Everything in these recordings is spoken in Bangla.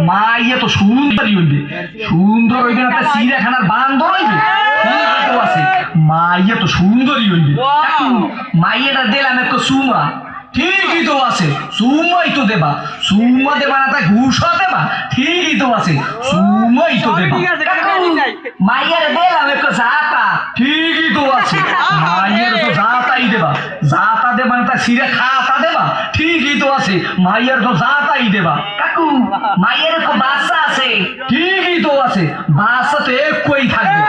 মাইয়া তো সুন্দরই হইবে, সুন্দর হইবে না চিড়িয়াখানার বান্দর হইবে, তো আছে মাইয়া তো সুন্দরই হইবে। মাইয়াটা দিলাম একটু সুমা, ঠিকই তো আছে সুমাই তো দেবা, সুমা দেবা না তাই ঘুষা দেবা, ঠিকই তো আছে সুমাই তো দেবা। মাইয়ারে দিলাম একটু জাতা, ঠিকই তো আছে মাইয়ার তো জাতাই দেবা, জাতা দেবা না তাই সিরে খাতা দেবা, ঠিকই তো আছে মাইয়ার তো জাতাই দেবা। কাকু মাইয়ার তো বাচ্চা আছে, ঠিকই তো আছে বাচ্চা তো একই থাকবে,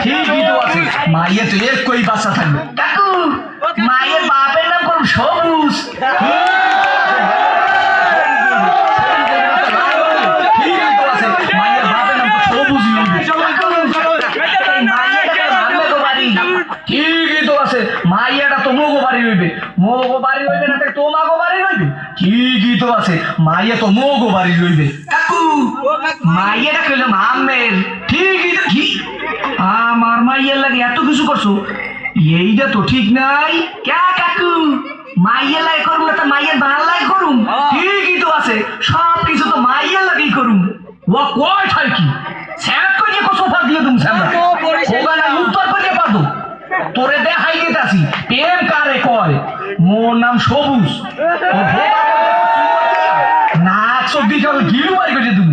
ঠিকই তো আছে মাইয়া তো একই বাচ্চা থাকবে। কাকু মায়ের বাপের নাম কোন সবুজ, ঠিকই তো আছে মায়ের বাপের নাম তো সবুজই হইবে। ঠিকই তো আছে মাইয়াটা তো মোগো বাড়ি হইবে, মোগো বাড়ি হইবে না তাই তোমাগো বাড়ি হইবে, ঠিকই তো আছে মাইয়া তো মোগো বাড়ি হইবে। কাকু মাইয়াটা কইলাম আমের, ঠিকই তো কি আমার মাইয়ার লাগে এত কিছু করছো, এইটা তো ঠিক নাই। ক্যা কাকু মাইয়ার লাগে করুম না তা মাইয়ার ভাল লাগে করুম, ঠিকই তো আছে সব কিছু তো মাইয়ার লাগেই করুম। ও কয় ঠাই কি স্যাপ করে সোফা দিয়ে তুমি স্যামরা ওগানা উত্তর করে পাবো তোরে দেখাই দিতাছি প্রেম কারে কয়। মোর নাম সবুজ, ও নাক সব দিকে গিলু বাড়ি করে তুমি